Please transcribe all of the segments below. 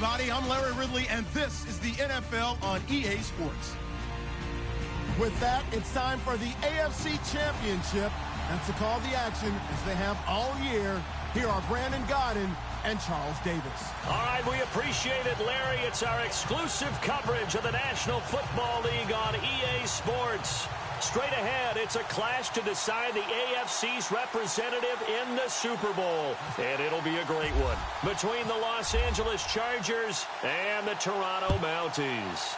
everybody. I'm Larry Ridley, and this is the NFL on EA Sports. With that, it's time for the AFC Championship. That's the call of the action, as they have all year. Here are Brandon Godden and Charles Davis. All right, we appreciate it, Larry. It's our exclusive coverage of the National Football League on EA Sports. Straight ahead, it's a clash to decide the AFC's representative in the Super Bowl. And it'll be a great one between the Los Angeles Chargers and the Toronto Mounties.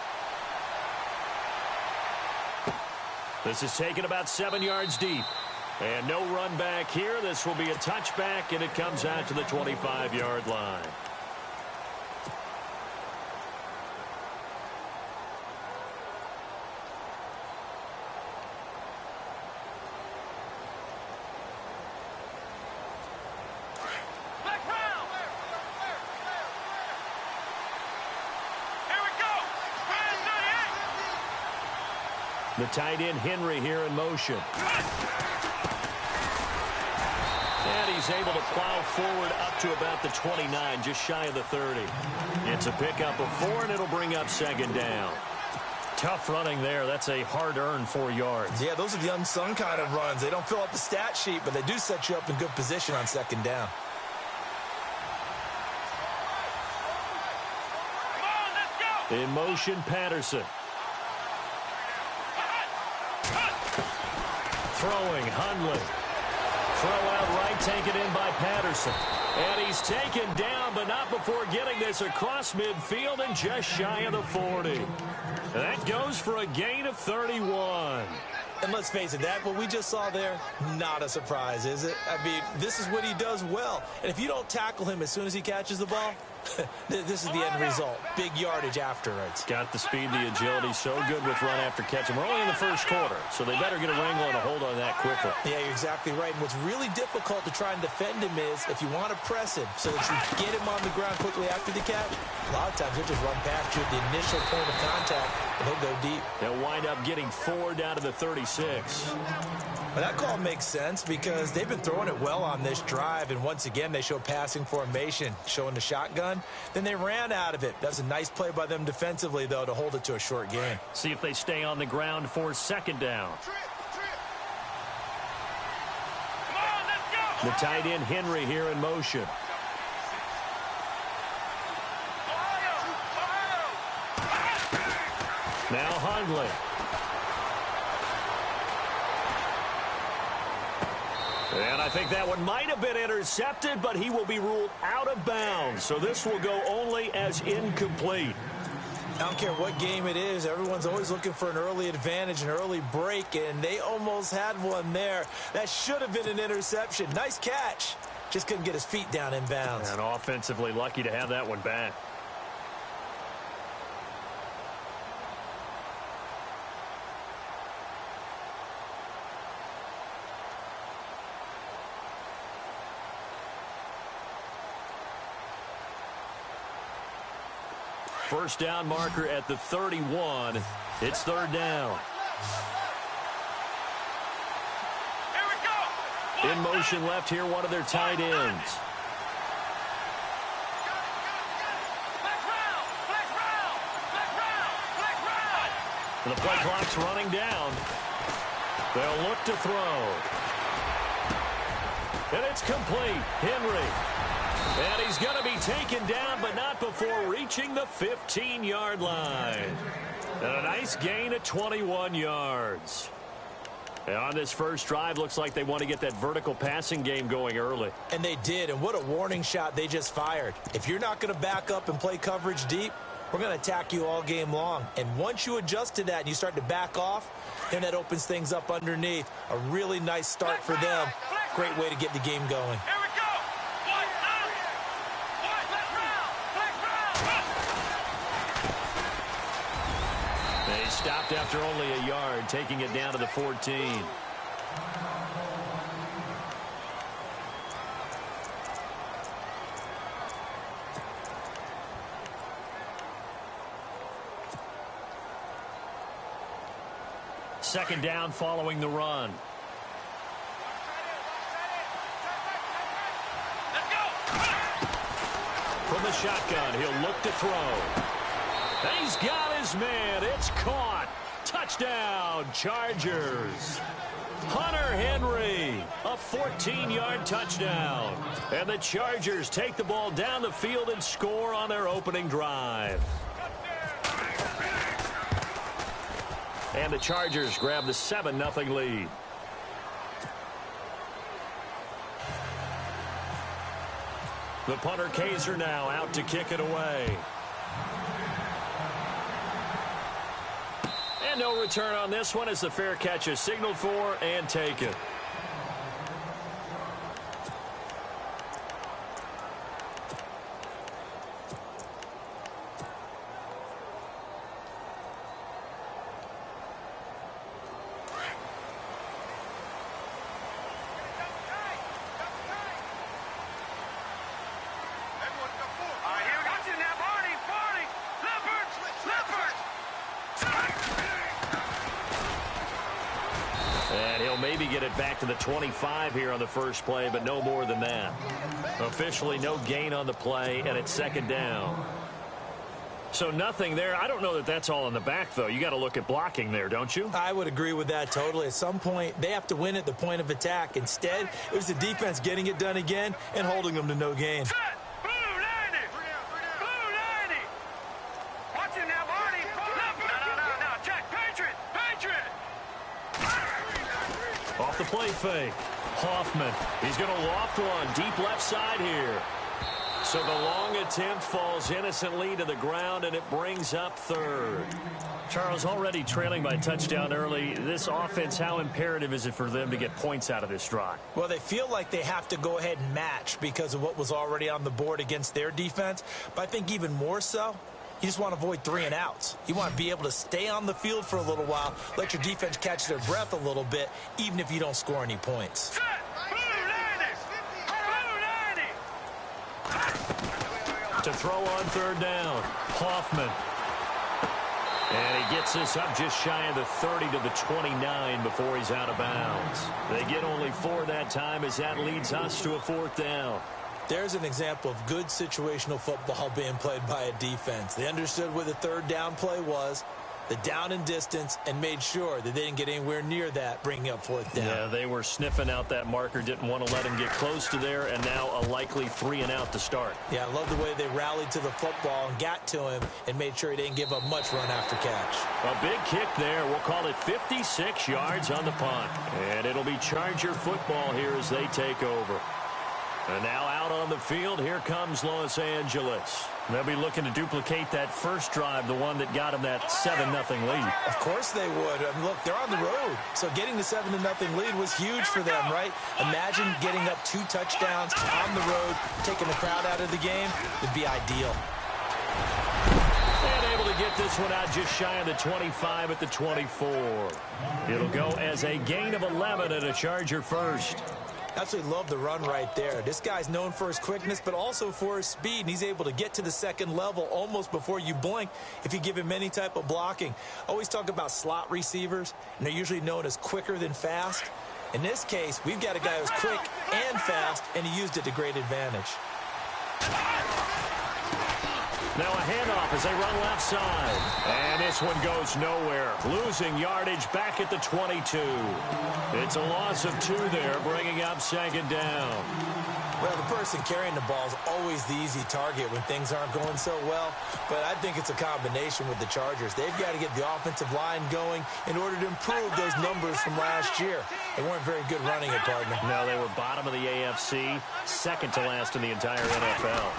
This is taken about 7 yards deep. And no run back here. This will be a touchback, and it comes out to the 25-yard line. The tight end, Henry, here in motion. And he's able to plow forward up to about the 29, just shy of the 30. It's a pickup of 4, and it'll bring up second down. Tough running there. That's a hard-earned 4 yards. Yeah, those are the unsung kind of runs. They don't fill up the stat sheet, but they do set you up in good position on second down. In motion, Patterson. Throwing, Hundley. Throw out right, taken in by Patterson. And he's taken down, but not before getting this across midfield and just shy of the 40. That goes for a gain of 31. And let's face it, what we just saw there, not a surprise, is it? I mean, this is what he does well. And if you don't tackle him as soon as he catches the ball, this is the end result. Big yardage afterwards. Got the speed, the agility, so good with run after catch. And we're only in the first quarter, so they better get a wrangle and a hold on that quickly. Yeah, you're exactly right. And what's really difficult to try and defend him is if you want to press him so that you get him on the ground quickly after the catch, a lot of times he'll just run past you at the initial point of contact, and he'll go deep. They'll wind up getting 4 down to the 36. Well, that call makes sense because they've been throwing it well on this drive, and once again they show passing formation, showing the shotgun. Then they ran out of it. That's a nice play by them defensively, though, to hold it to a short gain. See if they stay on the ground for second down. The tight end, Henry, here in motion. Now Hundley. And I think that one might have been intercepted, but he will be ruled out of bounds. So this will go only as incomplete. I don't care what game it is. Everyone's always looking for an early advantage, an early break, and they almost had one there. That should have been an interception. Nice catch. Just couldn't get his feet down in bounds. And offensively lucky to have that one back. First down marker at the 31. It's third down. Here we go. In motion left here, one of their tight ends. The play clock's running down. They'll look to throw. And it's complete. Henry. And he's going to be taken down, but not before reaching the 15-yard line. And a nice gain of 21 yards. And on this first drive, looks like they want to get that vertical passing game going early. And they did, and what a warning shot they just fired. If you're not going to back up and play coverage deep, we're going to attack you all game long. And once you adjust to that and you start to back off, then that opens things up underneath. A really nice start for them. Great way to get the game going. They stopped after only a yard, taking it down to the 14. Second down following the run. From from the shotgun. He'll look to throw. And he's got his man. It's caught. Touchdown, Chargers. Hunter Henry, a 14-yard touchdown. And the Chargers take the ball down the field and score on their opening drive. And the Chargers grab the 7-0 lead. The punter Kaiser now out to kick it away. And no return on this one as the fair catch is signaled for and taken. Maybe get it back to the 25 here on the first play, but no more than that. Officially no gain on the play, and it's second down. So nothing there. I don't know that that's all in the back, though. You got to look at blocking there, don't you? I would agree with that totally. At some point, they have to win at the point of attack. Instead, it was the defense getting it done again and holding them to no gain. Off the play fake. Hoffman. He's going to loft one. Deep left side here. So the long attempt falls innocently to the ground, and it brings up third. Charles, already trailing by touchdown early. This offense, how imperative is it for them to get points out of this drive? Well, they feel like they have to go ahead and match because of what was already on the board against their defense. But I think even more so, you just want to avoid 3 and outs. You want to be able to stay on the field for a little while, let your defense catch their breath a little bit, even if you don't score any points. To throw on third down, Hoffman. And he gets this up just shy of the 30 to the 29 before he's out of bounds. They get only 4 that time as that leads us to a 4th down. There's an example of good situational football being played by a defense. They understood where the third down play was, the down and distance, and made sure that they didn't get anywhere near that, bringing up 4th down. Yeah, they were sniffing out that marker, didn't want to let him get close to there, and now a likely 3 and out to start. Yeah, I love the way they rallied to the football and got to him and made sure he didn't give up much run after catch. A big kick there. We'll call it 56 yards on the punt. And it'll be Charger football here as they take over. And now out on the field, here comes Los Angeles. They'll be looking to duplicate that first drive, the one that got them that 7-0 lead. Of course they would. I mean, look, they're on the road. So getting the 7-0 lead was huge for them, right? Imagine getting up 2 touchdowns on the road, taking the crowd out of the game. Would be ideal. And able to get this one out just shy of the 25 at the 24. It'll go as a gain of 11 and a Charger first. Absolutely love the run right there. This guy's known for his quickness, but also for his speed. And he's able to get to the second level almost before you blink if you give him any type of blocking. Always talk about slot receivers, and they're usually known as quicker than fast. In this case, we've got a guy who's quick and fast, and he used it to great advantage. Now a handoff as they run left side. And this one goes nowhere. Losing yardage back at the 22. It's a loss of 2 there, bringing up second down. Well, the person carrying the ball is always the easy target when things aren't going so well. But I think it's a combination with the Chargers. They've got to get the offensive line going in order to improve those numbers from last year. They weren't very good running it, partner. No, they were bottom of the AFC, second to last in the entire NFL.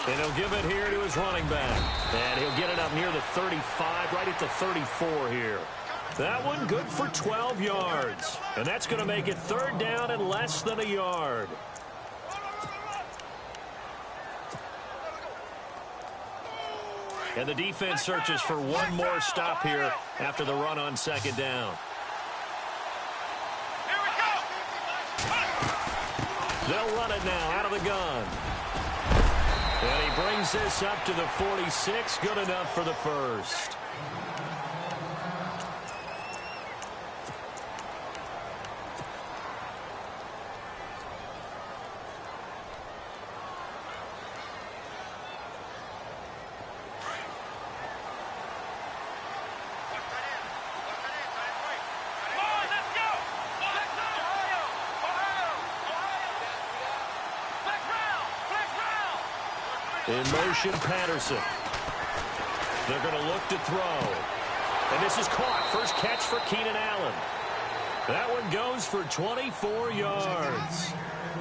And he'll give it here to his running back. And he'll get it up near the 35, right at the 34 here. That one good for 12 yards. And that's going to make it third down and less than a yard. And the defense searches for one more stop here after the run on second down. Here we go. They'll run it now out of the gun. And he brings this up to the 46. Good enough for the first. In motion, Patterson. They're going to look to throw. And this is caught. First catch for Keenan Allen. That one goes for 24 yards.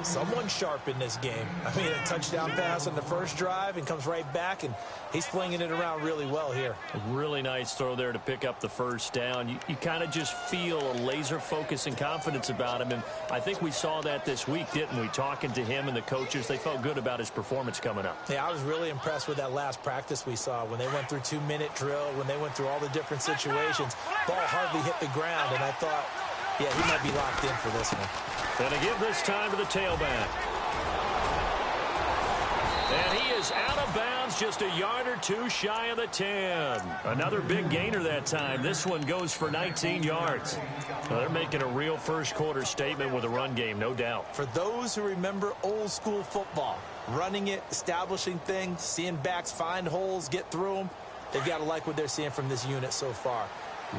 Someone sharp in this game. I mean, a touchdown pass on the first drive and comes right back, and he's flinging it around really well here. A really nice throw there to pick up the first down. You kind of just feel a laser focus and confidence about him, and I think we saw that this week, didn't we? Talking to him and the coaches, they felt good about his performance coming up. Yeah, I was really impressed with that last practice we saw when they went through 2-minute drill, when they went through all the different situations. Ball hardly hit the ground, and I thought, yeah, he might be locked in for this one. And to give this time to the tailback. And he is out of bounds, just a yard or two shy of the 10. Another big gainer that time. This one goes for 19 yards. Well, they're making a real first-quarter statement with a run game, no doubt. For those who remember old-school football, running it, establishing things, seeing backs find holes, get through them, they've got to like what they're seeing from this unit so far.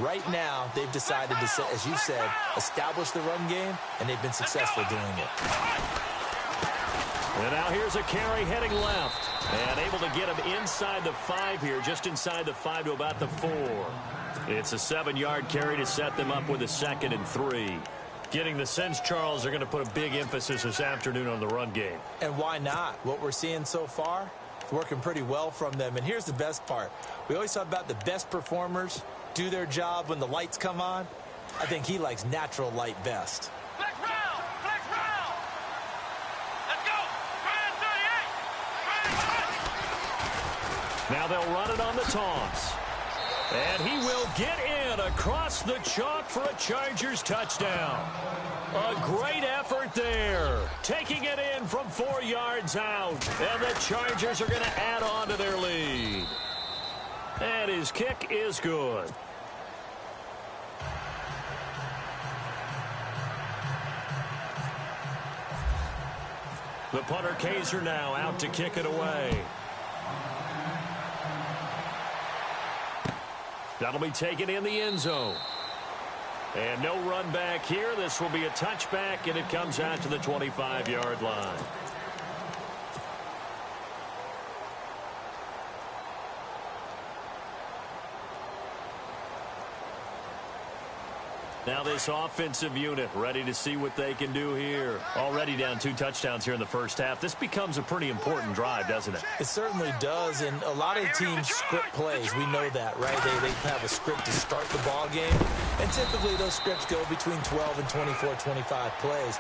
Right now, they've decided to, as you said, establish the run game, and they've been successful doing it. And now here's a carry heading left. And able to get him inside the 5 here, just inside the 5 to about the 4. It's a 7-yard carry to set them up with a 2nd and 3. Getting the sense, Charles, are going to put a big emphasis this afternoon on the run game. And why not? What we're seeing so far, it's working pretty well from them. And here's the best part. We always talk about the best performers do their job when the lights come on. I think he likes natural light best. Flex round! Flex round! Let's go! Ryan 38! Now they'll run it on the toss. And he will get in across the chalk for a Chargers touchdown. A great effort there. Taking it in from 4 yards out. And the Chargers are going to add on to their lead. And his kick is good. The punter Kaiser now out to kick it away. That'll be taken in the end zone. And no run back here. This will be a touchback, and it comes out to the 25-yard line. Now this offensive unit ready to see what they can do here. Already down 2 touchdowns here in the first half. This becomes a pretty important drive, doesn't it? It certainly does, and a lot of teams script plays. We know that, right? They have a script to start the ball game, and typically those scripts go between 12 and 24, 25 plays.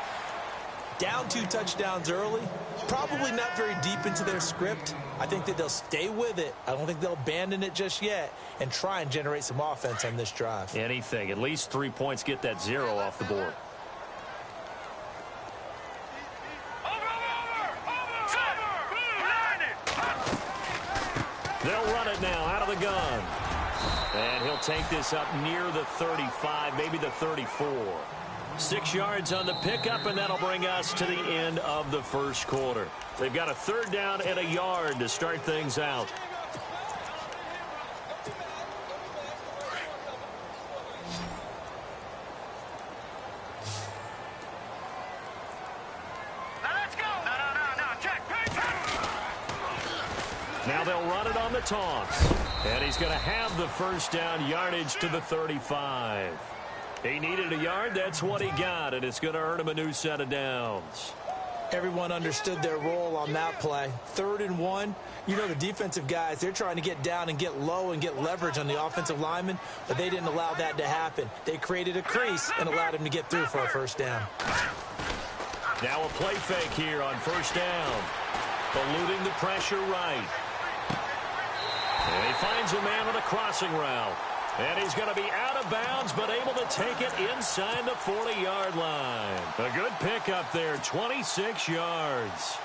Down 2 touchdowns early, probably not very deep into their script. I think that they'll stay with it. I don't think they'll abandon it just yet and try and generate some offense on this drive. Anything. At least 3 points, get that 0 off the board. They'll run it now out of the gun. And he'll take this up near the 35, maybe the 34. 6 yards on the pickup, and that'll bring us to the end of the first quarter. They've got a 3rd down and a yard to start things out. Let's go! No, check! Now they'll run it on the toss. And he's going to have the first down, yardage to the 35. He needed a yard. That's what he got, and it's going to earn him a new set of downs. Everyone understood their role on that play. 3rd and 1. You know, the defensive guys, they're trying to get down and get low and get leverage on the offensive lineman, but they didn't allow that to happen. They created a crease and allowed him to get through for a first down. Now a play fake here on first down. Eluding the pressure right. And he finds a man on a crossing route. And he's going to be out of bounds, but able to take it inside the 40-yard line. A good pickup there, 26 yards.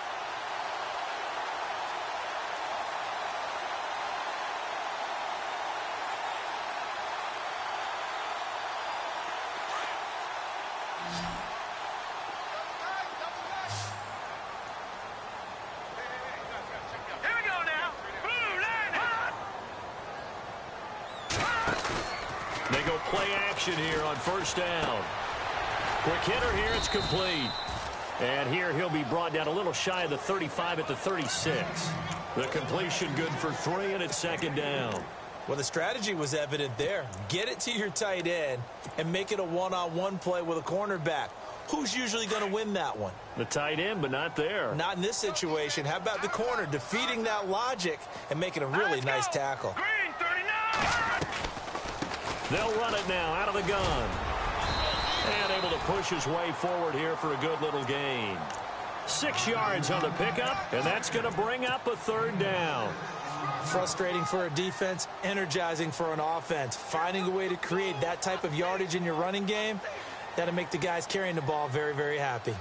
They go play action here on first down. Quick hitter here, it's complete. And here he'll be brought down a little shy of the 35 at the 36. The completion good for 3, and it's second down. Well, the strategy was evident there. Get it to your tight end and make it a one-on-one play with a cornerback. Who's usually going to win that one? The tight end, but not there. Not in this situation. How about the corner defeating that logic and making a really nice tackle? Green 39. They'll run it now out of the gun. And able to push his way forward here for a good little gain. 6 yards on the pickup, and that's going to bring up a third down. Frustrating for a defense, energizing for an offense. Finding a way to create that type of yardage in your running game, that'll make the guys carrying the ball very, very happy.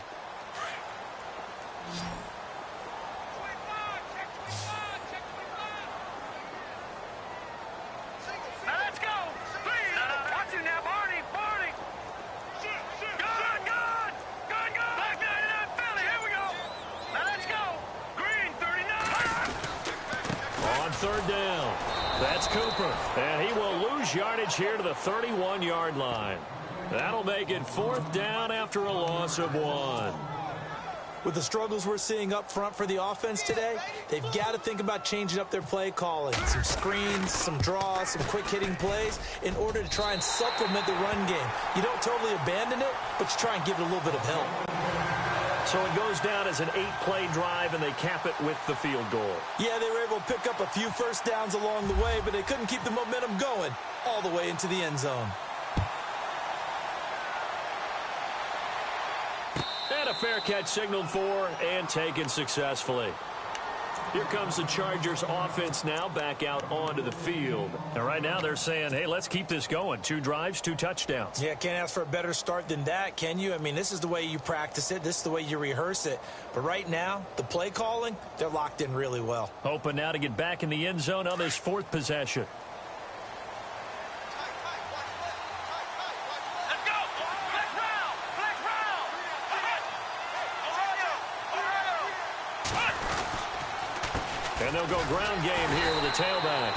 Now let's go. Please. Watch you now, Barney. Barney. Good. Black 99 Philly. Here we go. Now let's go. Green 39. On third down, that's Cooper. And he will lose yardage here to the 31-yard line. That'll make it 4th down after a loss of 1. With the struggles we're seeing up front for the offense today, they've got to think about changing up their play calling. Some screens, some draws, some quick-hitting plays in order to try and supplement the run game. You don't totally abandon it, but you try and give it a little bit of help. So it goes down as an 8-play drive, and they cap it with the field goal. Yeah, they were able to pick up a few first downs along the way, but they couldn't keep the momentum going all the way into the end zone. And a fair catch signaled for and taken successfully. Here comes the Chargers offense now back out onto the field. And right now they're saying, hey, let's keep this going. 2 drives, 2 touchdowns. Yeah, can't ask for a better start than that, can you? I mean, this is the way you practice it. This is the way you rehearse it. But right now, the play calling, they're locked in really well. Hoping now to get back in the end zone on this 4th possession. Let's go. Flex round. And they'll go ground game here with a tailback.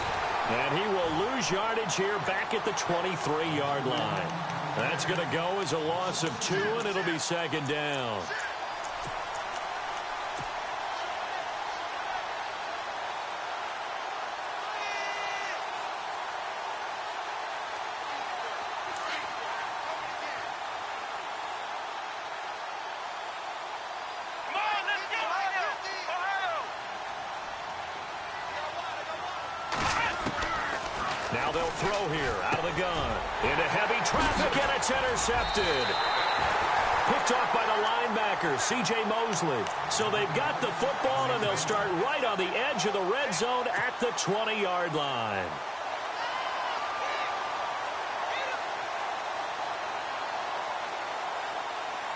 And he will lose yardage here back at the 23-yard line. That's going to go as a loss of 2, and it'll be second down. Now they'll throw here out of the gun. Into heavy traffic, and it's intercepted. Picked off by the linebacker, C.J. Mosley. So they've got the football, and they'll start right on the edge of the red zone at the 20-yard line.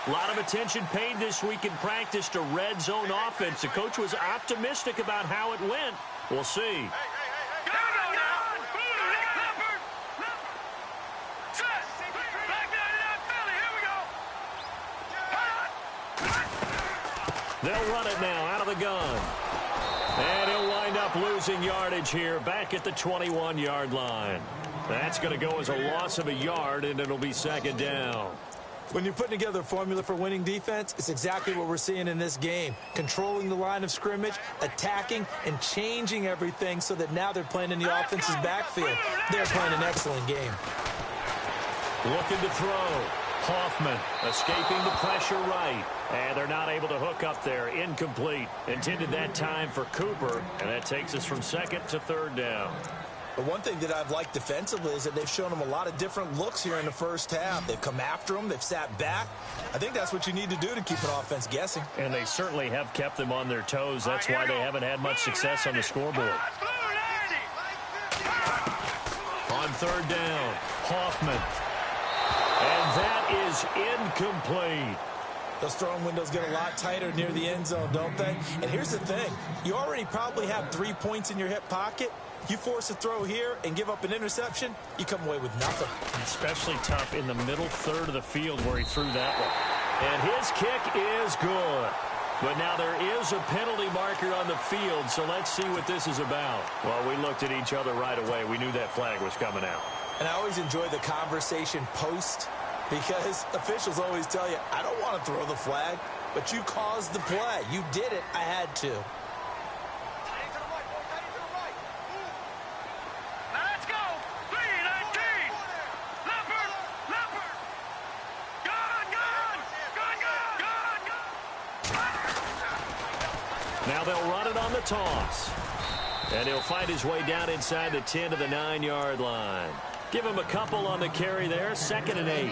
A lot of attention paid this week in practice to red zone offense. The coach was optimistic about how it went. We'll see. They'll run it now out of the gun. And he'll wind up losing yardage here back at the 21-yard line. That's going to go as a loss of a yard, and it'll be second down. When you're putting together a formula for winning defense, it's exactly what we're seeing in this game. Controlling the line of scrimmage, attacking, and changing everything so that now they're playing in the offense's backfield. They're playing an excellent game. Looking to throw. Hoffman escaping the pressure right. And they're not able to hook up there. Incomplete. Intended that time for Cooper. And that takes us from second to third down. But one thing that I've liked defensively is that they've shown them a lot of different looks here in the first half. They've come after them. They've sat back. I think that's what you need to do to keep an offense guessing. And they certainly have kept them on their toes. That's why they haven't had much success on the scoreboard. On third down, Hoffman. And that is incomplete. Those throwing windows get a lot tighter near the end zone, don't they? And here's the thing. You already probably have 3 points in your hip pocket. You force a throw here and give up an interception, you come away with nothing. Especially tough in the middle third of the field where he threw that one. And his kick is good. But now there is a penalty marker on the field, so let's see what this is about. Well, we looked at each other right away. We knew that flag was coming out. And I always enjoy the conversation post because officials always tell you, I don't want to throw the flag, but you caused the play. You did it. I had to. Now they'll run it on the toss. And he'll find his way down inside the 10 to the 9-yard line. Give him a couple on the carry there, 2nd and 8.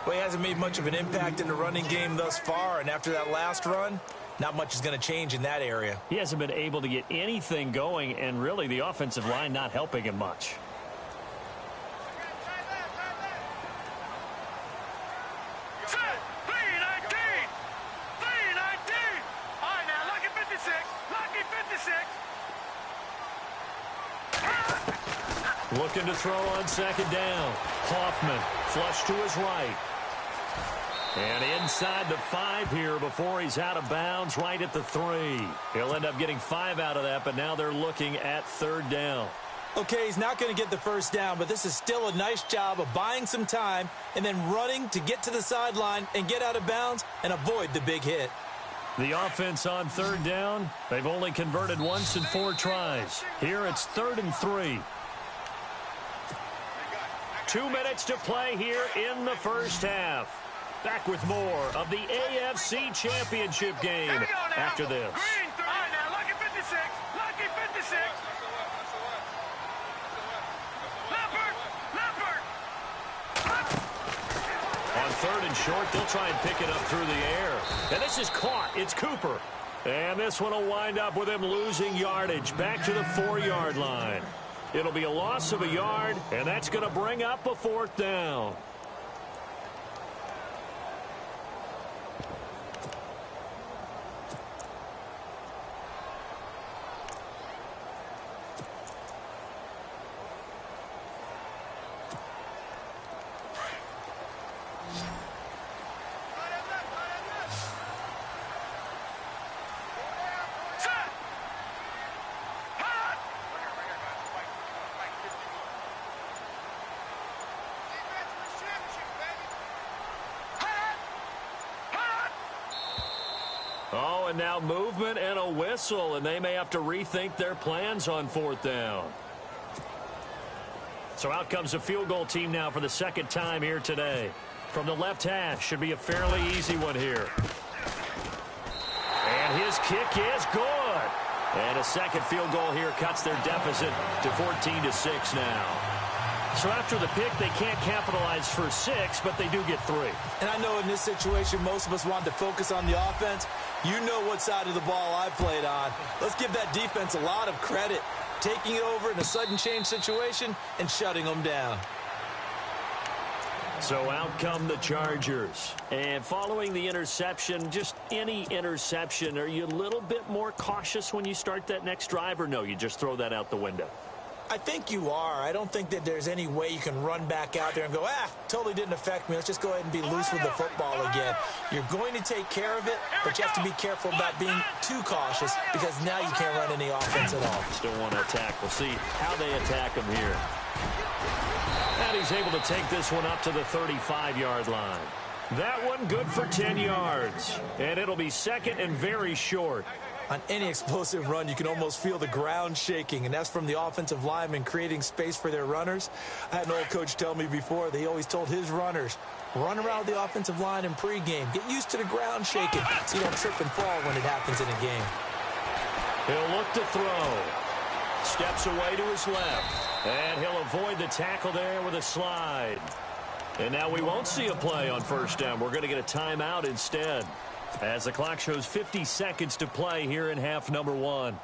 Well, he hasn't made much of an impact in the running game thus far, and after that last run, not much is going to change in that area. He hasn't been able to get anything going, and really the offensive line not helping him much. Looking to throw on 2nd down. Hoffman flush to his right. And inside the 5 here before he's out of bounds, right at the 3. He'll end up getting 5 out of that, but now they're looking at 3rd down. Okay, he's not going to get the 1st down, but this is still a nice job of buying some time and then running to get to the sideline and get out of bounds and avoid the big hit. The offense on 3rd down, they've only converted once in 4 tries. Here it's 3rd and 3. 2 minutes to play here in the first half. Back with more of the AFC Championship game after this. All right, now, lucky 56. Lucky 56. On 3rd and short, they'll try and pick it up through the air. And this is caught. It's Cooper. And this one will wind up with him losing yardage back to the 4-yard line. It'll be a loss of a yard, and that's going to bring up a 4th down. Oh, and now movement and a whistle, and they may have to rethink their plans on 4th down. So out comes the field goal team now for the 2nd time here today. From the left hash, should be a fairly easy one here. And his kick is good. And a 2nd field goal here cuts their deficit to 14-6 now. So after the pick, they can't capitalize for 6, but they do get 3. And I know in this situation, most of us want to focus on the offense. You know what side of the ball I played on. Let's give that defense a lot of credit. Taking it over in a sudden change situation and shutting them down. So out come the Chargers. And following the interception, just any interception, are you a little bit more cautious when you start that next drive, or no, you just throw that out the window? I think you are. I don't think that there's any way you can run back out there and go, totally didn't affect me. Let's just go ahead and be loose with the football again. You're going to take care of it, but you have to be careful about being too cautious because now you can't run any offense at all. Still want to attack. We'll see how they attack him here. And he's able to take this one up to the 35-yard line. That one good for 10 yards. And it'll be 2nd and very short. On any explosive run, you can almost feel the ground shaking, and that's from the offensive linemen creating space for their runners. I had an old coach tell me before, they always told his runners, run around the offensive line in pregame. Get used to the ground shaking so you don't trip and fall when it happens in a game. He'll look to throw. Steps away to his left. And he'll avoid the tackle there with a slide. And now we won't see a play on 1st down. We're going to get a timeout instead, as the clock shows 50 seconds to play here in half number 1.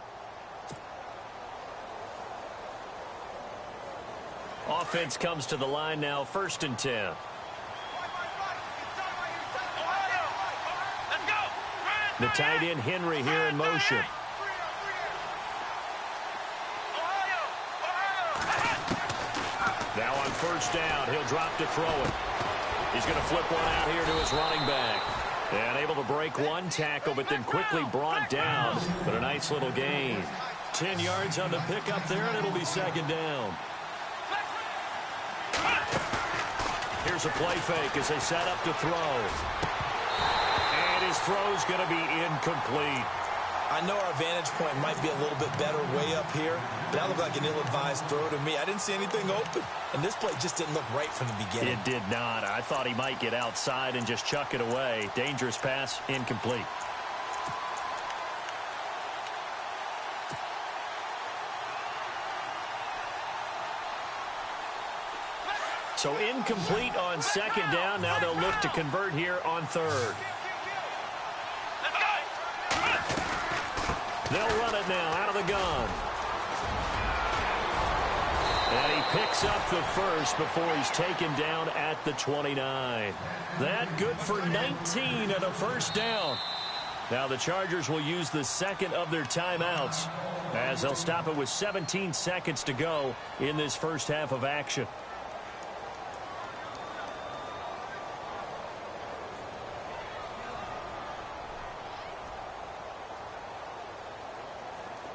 Offense comes to the line now, 1st and 10. The tight end Henry here in motion. Now on 1st down, he'll drop to throw it. He's going to flip one out here to his running back. And able to break one tackle, but then quickly brought down. But a nice little gain. 10 yards on the pickup there, and it'll be 2nd down. Here's a play fake as they set up to throw. And his throw's going to be incomplete. I know our vantage point might be a little bit better way up here, but that looked like an ill-advised throw to me. I didn't see anything open, and this play just didn't look right from the beginning. It did not. I thought he might get outside and just chuck it away. Dangerous pass, incomplete. So incomplete on second down. Now they'll look to convert here on third. They'll run it now out of the gun. And he picks up the first before he's taken down at the 29. That good for 19 and a first down. Now the Chargers will use the second of their timeouts as they'll stop it with 17 seconds to go in this first half of action.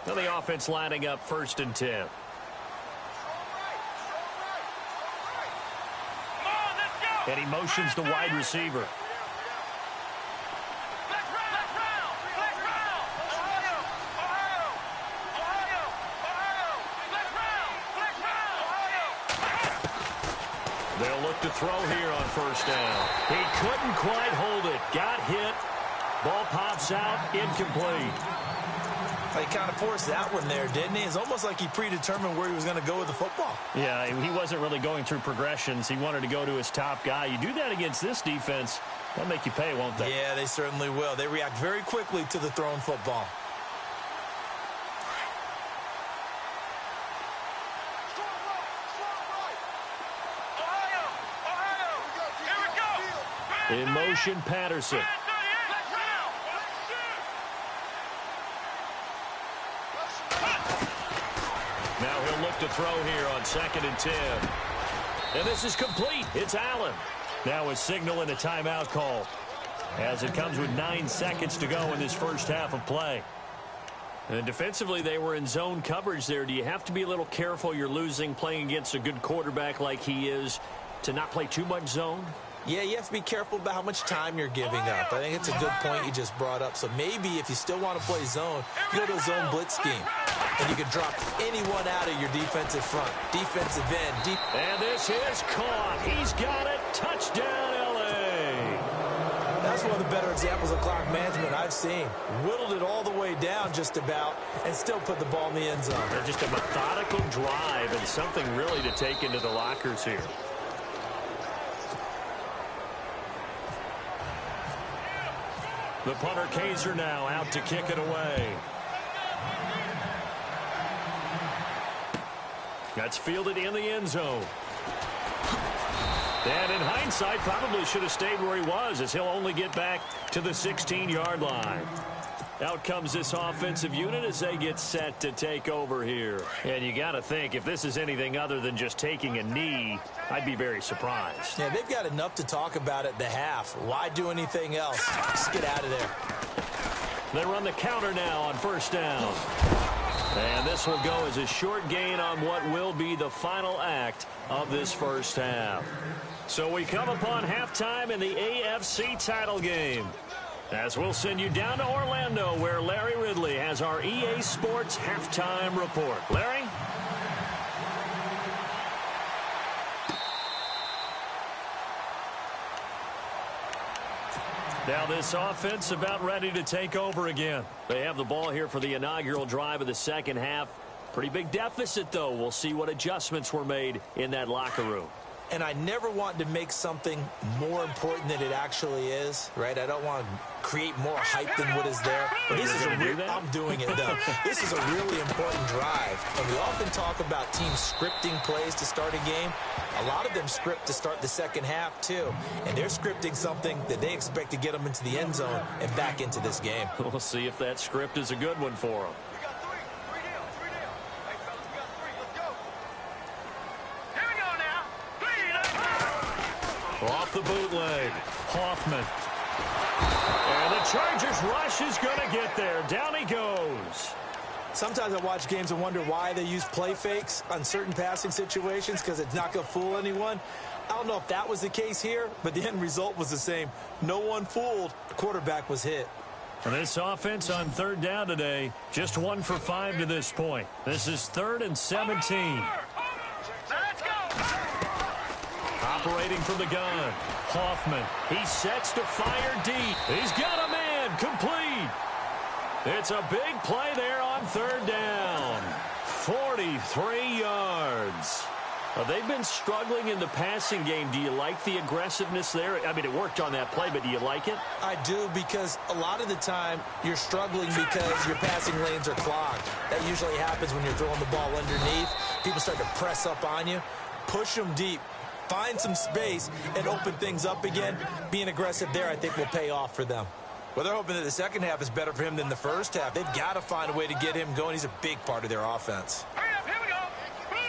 Now the offense lining up 1st and 10. And he motions the wide receiver. They'll look to throw here on 1st down. He couldn't quite hold it. Got hit. Ball pops out. Incomplete. He kind of forced that one there, didn't he? It's almost like he predetermined where he was going to go with the football. Yeah, he wasn't really going through progressions. He wanted to go to his top guy. You do that against this defense, they'll make you pay, won't they? Yeah, they certainly will. They react very quickly to the thrown football. In motion, Patterson. Now he'll look to throw here on 2nd and 10. And this is complete. It's Allen. Now a signal and a timeout call as it comes with 9 seconds to go in this first half of play. And defensively, they were in zone coverage there. Do you have to be a little careful? You're losing playing against a good quarterback like he is to not play too much zone? Yeah, you have to be careful about how much time you're giving up. I think it's a good point you just brought up. So maybe if you still want to play zone, you go to a zone blitz scheme. And you can drop anyone out of your defensive front. Defensive end. And this is caught. He's got it. Touchdown, L.A. That's one of the better examples of clock management I've seen. Whittled it all the way down just about and still put the ball in the end zone. They're just a methodical drive and something really to take into the lockers here. The punter Kaiser now out to kick it away. That's fielded in the end zone. And in hindsight, probably should have stayed where he was as he'll only get back to the 16-yard line. Out comes this offensive unit as they get set to take over here. And you got to think, if this is anything other than just taking a knee, I'd be very surprised. Yeah, they've got enough to talk about at the half. Why do anything else? Just get out of there. They run the counter now on 1st down. And this will go as a short gain on what will be the final act of this first half. So we come upon halftime in the AFC title game, as we'll send you down to Orlando, where Larry Ridley has our EA Sports halftime report. Larry? Now this offense about ready to take over again. They have the ball here for the inaugural drive of the second half. Pretty big deficit, though. We'll see what adjustments were made in that locker room. And I never want to make something more important than it actually is, right? I don't want to create more hype than what is there. But this is I'm doing it, though. This is a really important drive. And we often talk about teams scripting plays to start a game. A lot of them script to start the second half, too. And they're scripting something that they expect to get them into the end zone and back into this game. We'll see if that script is a good one for them. Off the bootleg, Hoffman. And the Chargers rush is going to get there. Down he goes. Sometimes I watch games and wonder why they use play fakes on certain passing situations, because it's not going to fool anyone. I don't know if that was the case here, but the end result was the same. No one fooled. The quarterback was hit. And this offense on 3rd down today, just 1 for 5 to this point. This is 3rd and 17. Operating from the gun, Hoffman. He sets to fire deep. He's got a man, complete. It's a big play there on 3rd down. 43 yards. They've been struggling in the passing game. Do you like the aggressiveness there? I mean, it worked on that play, but do you like it? I do, because a lot of the time you're struggling because your passing lanes are clogged. That usually happens when you're throwing the ball underneath. People start to press up on you. Push them deep. Find some space and open things up again. Being aggressive there, I think, will pay off for them. Well, they're hoping that the second half is better for him than the first half. They've got to find a way to get him going. He's a big part of their offense. Hurry up, here we go.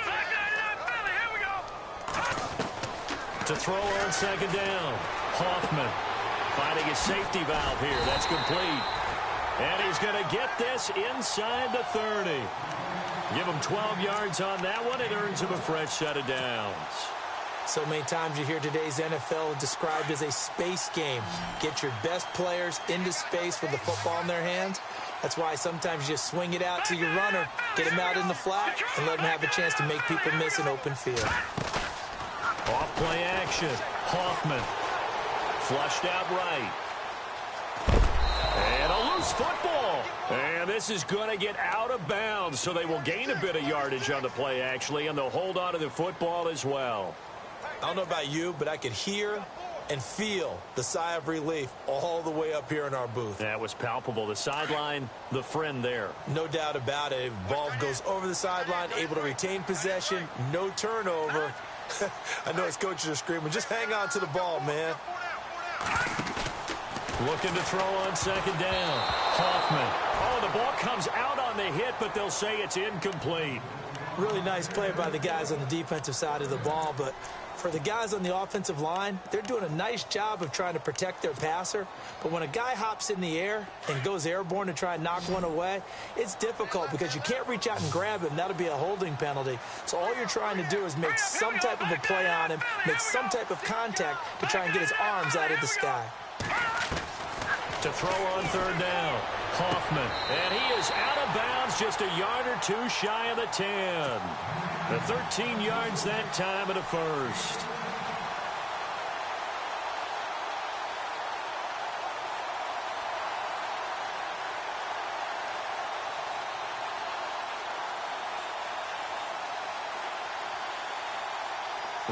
Black 99 Philly, here we go. To throw on second down. Hoffman finding his safety valve here. That's complete. And he's going to get this inside the 30. Give him 12 yards on that one. It earns him a fresh set of downs. So many times you hear today's NFL described as a space game. Get your best players into space with the football in their hands. That's why sometimes you just swing it out to your runner, get him out in the flat, and let him have a chance to make people miss an open field. Off play action. Hoffman flushed out right. And a loose football. And this is going to get out of bounds, so they will gain a bit of yardage on the play, actually, and they'll hold on to the football as well. I don't know about you, but I could hear and feel the sigh of relief all the way up here in our booth. That was palpable. The sideline, the friend there. No doubt about it. Ball goes over the sideline, able to retain possession, no turnover. I know his coaches are screaming, just hang on to the ball, man. Looking to throw on second down. Hoffman. Oh, the ball comes out on the hit, but they'll say it's incomplete. Really nice play by the guys on the defensive side of the ball, but for the guys on the offensive line, they're doing a nice job of trying to protect their passer. But when a guy hops in the air and goes airborne to try and knock one away, it's difficult because you can't reach out and grab him. That'll be a holding penalty. So all you're trying to do is make some type of a play on him, make some type of contact to try and get his arms out of the sky. To throw on third down. Hoffman. And he is out of bounds, just a yard or two shy of the 10. The 13 yards that time at a first.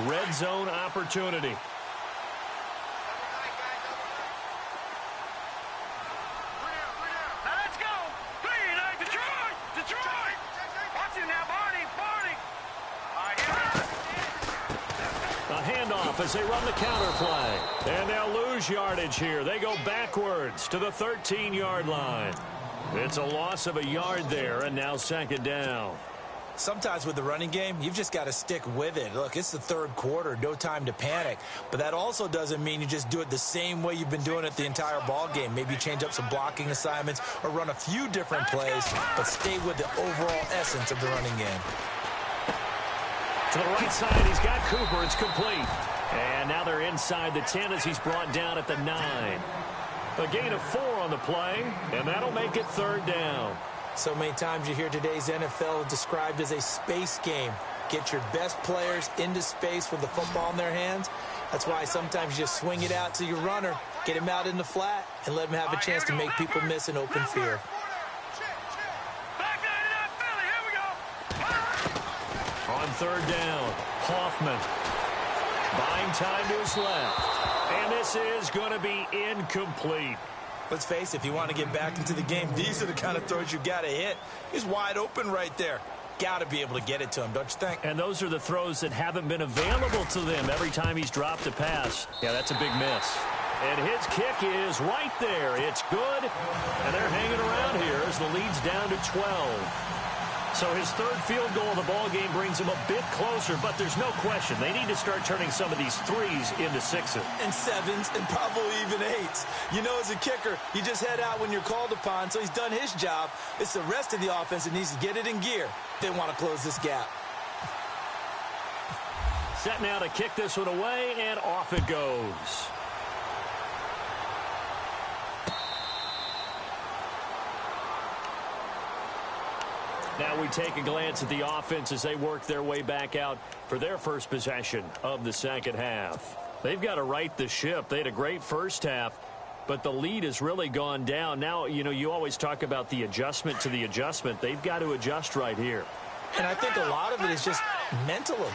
Red zone opportunity. As they run the counter play. And they'll lose yardage here. They go backwards to the 13-yard line. It's a loss of a yard there, and now second down. Sometimes with the running game, you've just got to stick with it. Look, it's the third quarter, no time to panic. But that also doesn't mean you just do it the same way you've been doing it the entire ball game. Maybe change up some blocking assignments or run a few different plays, but stay with the overall essence of the running game. To the right side, he's got Cooper. It's complete. And now they're inside the 10 as he's brought down at the 9. A gain of 4 on the play, and that'll make it third down. So many times you hear today's NFL described as a space game. Get your best players into space with the football in their hands. That's why sometimes you just swing it out to your runner, get him out in the flat, and let him have a chance to make people miss an open field. On third down, Hoffman. Buying time to his left. And this is going to be incomplete. Let's face it, if you want to get back into the game, these are the kind of throws you got to hit. He's wide open right there. Got to be able to get it to him, don't you think? And those are the throws that haven't been available to them every time he's dropped a pass. Yeah, that's a big miss. And his kick is right there. It's good. And they're hanging around here as the lead's down to 12. So his third field goal of the ball game brings him a bit closer, but there's no question they need to start turning some of these threes into sixes. And sevens and probably even eights. You know, as a kicker, you just head out when you're called upon, so he's done his job. It's the rest of the offense that needs to get it in gear. They want to close this gap. Set now to kick this one away, and off it goes. Now we take a glance at the offense as they work their way back out for their first possession of the second half. They've got to right the ship. They had a great first half, but the lead has really gone down. Now, you know, you always talk about the adjustment to the adjustment. They've got to adjust right here. And I think a lot of it is just mentally.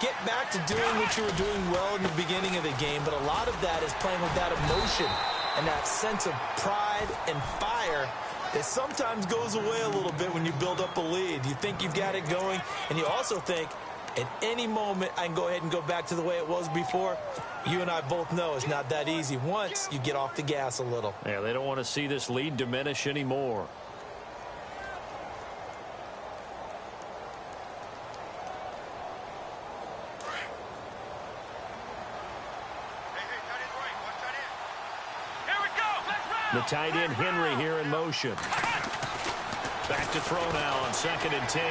get back to doing what you were doing well in the beginning of the game, but a lot of that is playing with that emotion and that sense of pride and fire that sometimes goes away a little bit when you build up a lead. You think you've got it going, and you also think, at any moment, I can go ahead and go back to the way it was before. You and I both know it's not that easy once you get off the gas a little. Yeah, they don't want to see this lead diminish anymore. The tight end Henry here in motion. Back to throw now on 2nd and 10.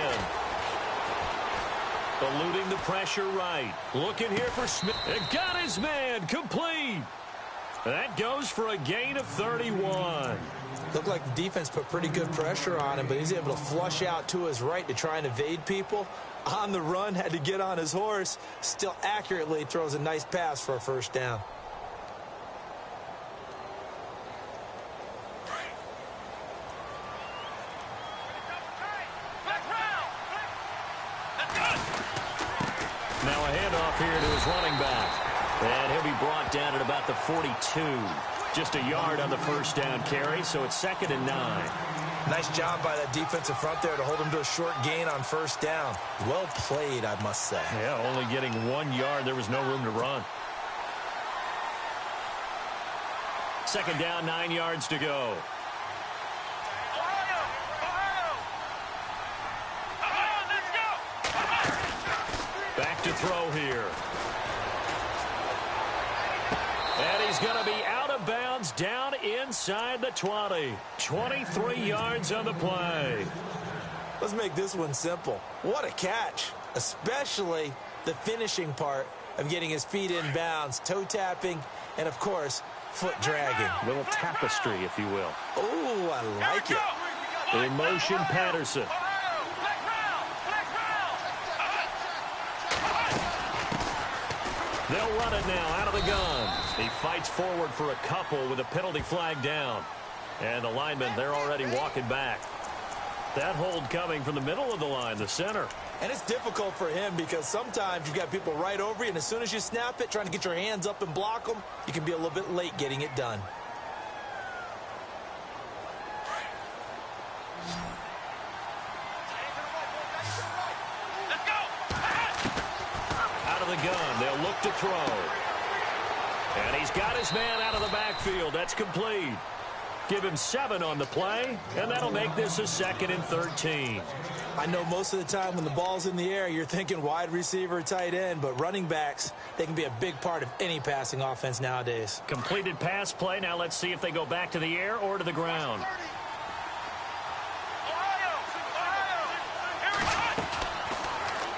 Eluding the pressure right. Looking here for Smith. And got his man complete. That goes for a gain of 31. Looked like the defense put pretty good pressure on him, but he's able to flush out to his right to try and evade people. On the run, had to get on his horse. Still accurately throws a nice pass for a first down. Now a handoff here to his running back. And he'll be brought down at about the 42. Just a yard on the first down carry, so it's 2nd and 9. Nice job by that defensive front there to hold him to a short gain on first down. Well played, I must say. Yeah, only getting 1 yard. There was no room to run. 2nd down, 9 yards to go. Back to throw here. And he's going to be out of bounds down inside the 20. 23 yards on the play. Let's make this one simple. What a catch, especially the finishing part of getting his feet in bounds, toe tapping, and, of course, foot dragging. A little tapestry, if you will. Oh, I like it. In motion, Patterson. They'll run it now out of the gun. He fights forward for a couple with a penalty flag down. And the linemen, they're already walking back. That hold coming from the middle of the line, the center. And it's difficult for him because sometimes you've got people right over you, and as soon as you snap it, trying to get your hands up and block them, you can be a little bit late getting it done. The gun. They'll look to throw. And he's got his man out of the backfield. That's complete. Give him 7 on the play, and that'll make this a 2nd and 13. I know most of the time when the ball's in the air, you're thinking wide receiver, tight end, but running backs, they can be a big part of any passing offense nowadays. Completed pass play. Now let's see if they go back to the air or to the ground.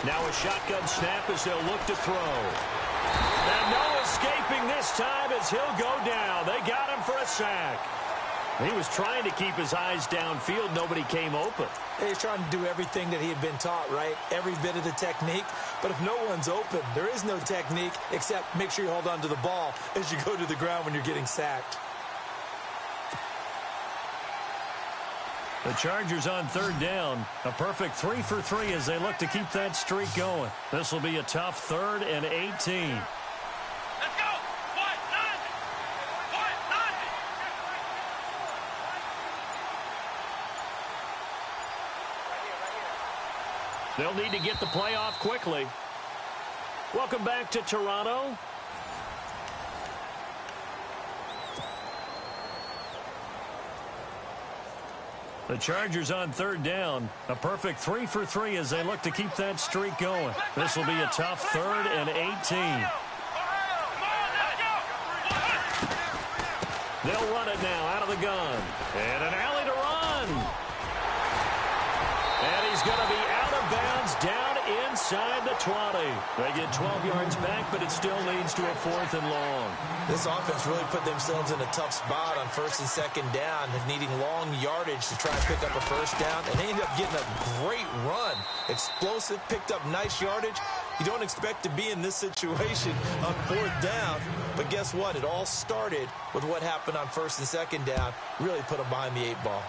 Now a shotgun snap as they'll look to throw. And no escaping this time as he'll go down. They got him for a sack. He was trying to keep his eyes downfield. Nobody came open. He's trying to do everything that he had been taught, right? Every bit of the technique. But if no one's open, there is no technique except make sure you hold on to the ball as you go to the ground when you're getting sacked. The Chargers on 3rd down. A perfect 3 for 3 as they look to keep that streak going. This will be a tough 3rd and 18. Let's go! What? They'll need to get the play off quickly. Welcome back to Toronto. The Chargers on 3rd down. A perfect 3 for 3 as they look to keep that streak going. This will be a tough 3rd and 18. They'll run it now out of the gun. And an alley to run. And he's going to be out of bounds down inside the 20. They get 12 yards back, but it still leads to a 4th and long. This offense really put themselves in a tough spot on 1st and 2nd down, needing long yardage to try and pick up a first down, and they ended up getting a great run. Explosive, picked up nice yardage. You don't expect to be in this situation on 4th down, but guess what? It all started with what happened on 1st and 2nd down. Really put them behind the 8 ball.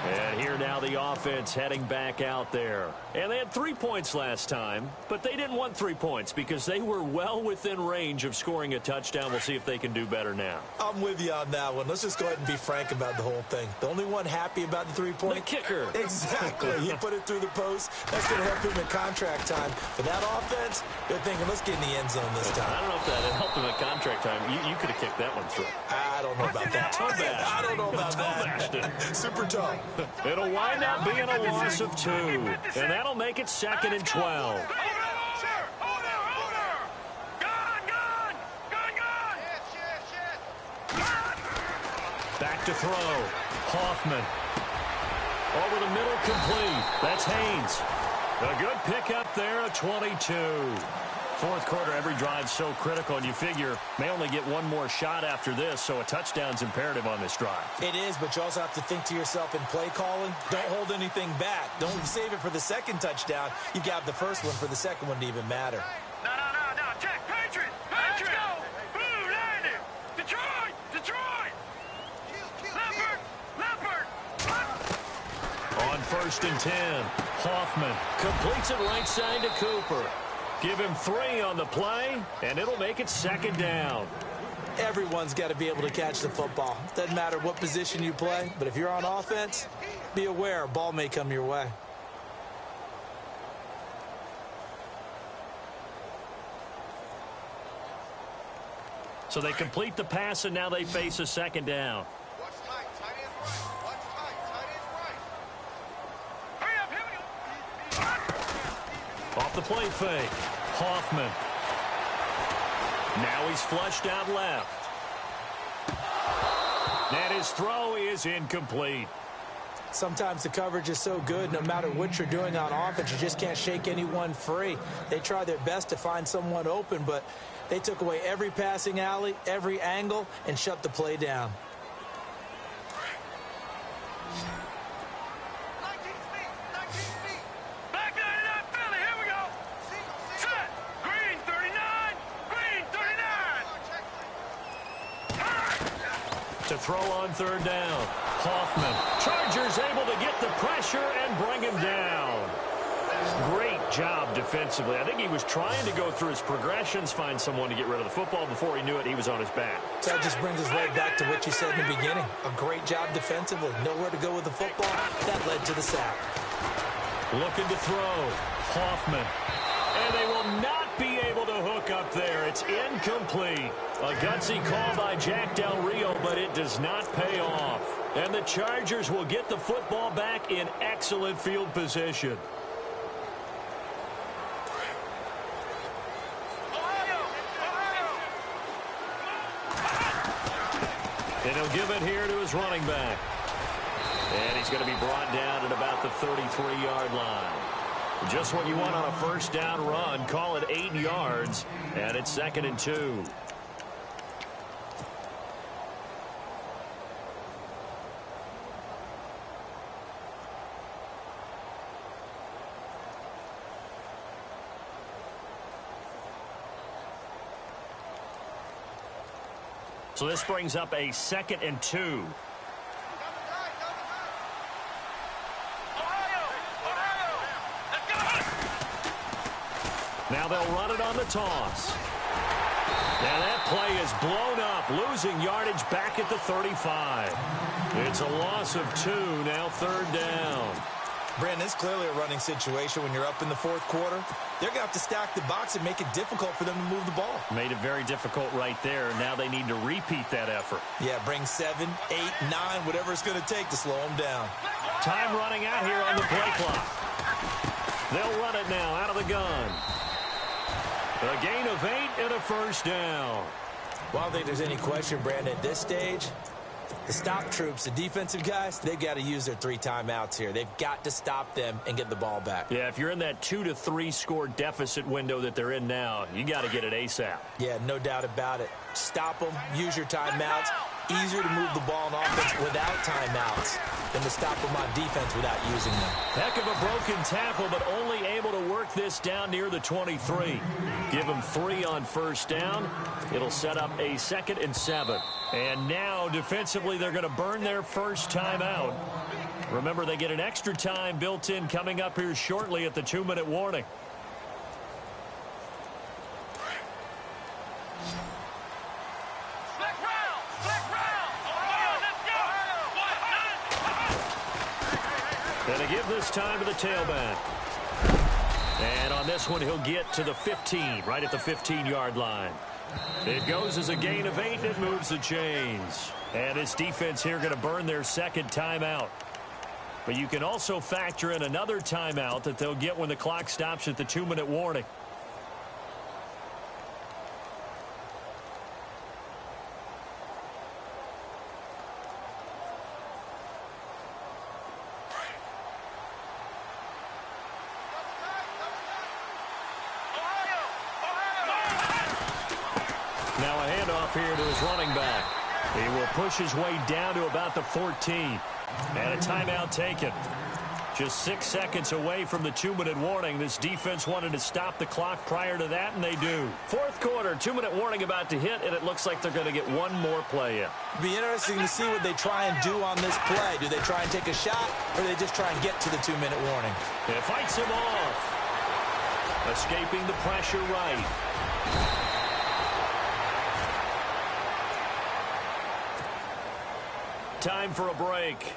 And here now the offense heading back out there. And they had 3 points last time, but they didn't want 3 points because they were well within range of scoring a touchdown. We'll see if they can do better now. I'm with you on that one. Let's just go ahead and be frank about the whole thing. The only one happy about the 3-point. The kicker. Exactly. He put it through the post. That's going to help him in contract time. But that offense, they're thinking, let's get in the end zone this time. I don't know if that helped him in contract time. You could have kicked that one through. I don't know about that. I don't know about that. Super tough. It'll wind up being a loss of 2. And that'll make it 2nd and 12. Back to throw. Hoffman. Over the middle, complete. That's Haynes. A good pickup there, a 22. Fourth quarter, every drive so critical, and you figure may only get one more shot after this, so a touchdown's imperative on this drive. It is, but you also have to think to yourself in play calling, don't hold anything back. Don't save it for the second touchdown. You got the first one for the second one to even matter. No. Check. Patriot. Let's go. Blue landed. Detroit. Leopard. On 1st and 10, Hoffman completes it right side to Cooper. Give him 3 on the play, and it'll make it 2nd down. Everyone's got to be able to catch the football. Doesn't matter what position you play, but if you're on offense, be aware a ball may come your way. So they complete the pass, and now they face a 2nd down. Watch tight. Tight end right. Watch tight. Tight end right. Hurry up. Here we go. Off the play fake. Hoffman. Now he's flushed out left. And his throw is incomplete. Sometimes the coverage is so good, no matter what you're doing on offense, you just can't shake anyone free. They try their best to find someone open, but they took away every passing alley, every angle, and shut the play down. 19 feet. Back 99, Philly. Here we go. Set. Green 39. To throw on 3rd down. Hoffman. Chargers able to get the pressure and bring him down. Great job defensively. I think he was trying to go through his progressions, find someone to get rid of the football. Before he knew it, he was on his back. So that just brings us right back to what you said in the beginning. A great job defensively. Nowhere to go with the football. That led to the sack. Looking to throw. Hoffman. And they will not be able to hook up there. It's incomplete. A gutsy call by Jack Del Rio, but it does not pay off. And the Chargers will get the football back in excellent field position. And he'll give it here to his running back. And he's going to be brought down at about the 33-yard line. Just what you want on a 1st down run. Call it 8 yards. And it's 2nd and 2. So this brings up a 2nd and 2. Now they'll run it on the toss. And that play is blown up, losing yardage back at the 35. It's a loss of 2, now 3rd down. Brandon, it's clearly a running situation when you're up in the 4th quarter. They're going to have to stack the box and make it difficult for them to move the ball. Made it very difficult right there. Now they need to repeat that effort. Yeah, bring 7, 8, 9, whatever it's going to take to slow them down. Time running out here on the play clock. They'll run it now out of the gun. A gain of 8 and a 1st down. Well, I don't think there's any question, Brandon, at this stage, the stop troops, the defensive guys, they've got to use their 3 timeouts here. They've got to stop them and get the ball back. Yeah, if you're in that 2 to 3 score deficit window that they're in now, you got to get it ASAP. Yeah, no doubt about it. Stop them, use your timeouts. Easier to move the ball on offense without timeouts than to stop them on defense without using them. Heck of a broken tackle, but only able to work this down near the 23. Give them 3 on 1st down. It'll set up a 2nd and 7. And now, defensively, they're going to burn their first timeout. Remember, they get an extra time built in coming up here shortly at the 2-minute warning. And they give this time to the tailback. And on this one, he'll get to the 15, right at the 15-yard line. It goes as a gain of 8, and it moves the chains. And this defense here going to burn their second timeout. But you can also factor in another timeout that they'll get when the clock stops at the 2-minute warning. Now a handoff here to his running back. He will push his way down to about the 14. And a timeout taken. Just 6 seconds away from the 2-minute warning. This defense wanted to stop the clock prior to that, and they do. Fourth quarter, 2-minute warning about to hit, and it looks like they're going to get one more play in. It'll be interesting to see what they try and do on this play. Do they try and take a shot, or do they just try and get to the 2-minute warning? It fights him off. Escaping the pressure right. Time for a break.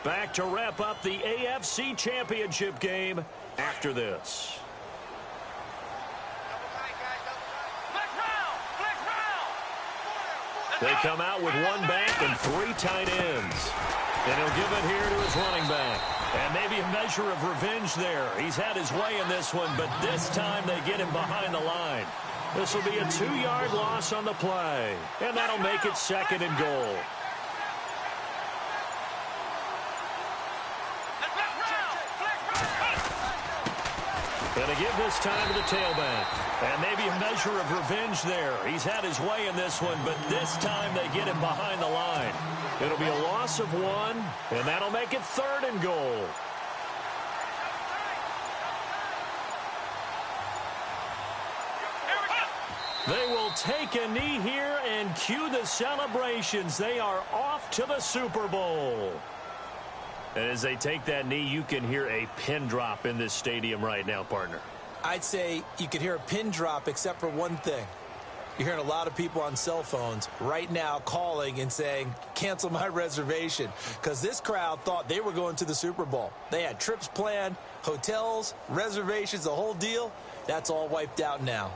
Back to wrap up the AFC Championship game after this. They come out with one back and 3 tight ends. And he'll give it here to his running back. And maybe a measure of revenge there. He's had his way in this one, but this time they get him behind the line. This will be a 2-yard loss on the play. And that'll make it 2nd and goal. And to give this time to the tailback. And maybe a measure of revenge there. He's had his way in this one, but this time they get him behind the line. It'll be a loss of 1, and that'll make it 3rd and goal. They will take a knee here and cue the celebrations. They are off to the Super Bowl. And as they take that knee, you can hear a pin drop in this stadium right now, partner. I'd say you could hear a pin drop except for one thing. You're hearing a lot of people on cell phones right now calling and saying, cancel my reservation, because this crowd thought they were going to the Super Bowl. They had trips planned, hotels, reservations, the whole deal. That's all wiped out now.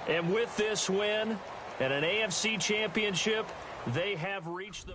And with this win and an AFC championship, they have reached the...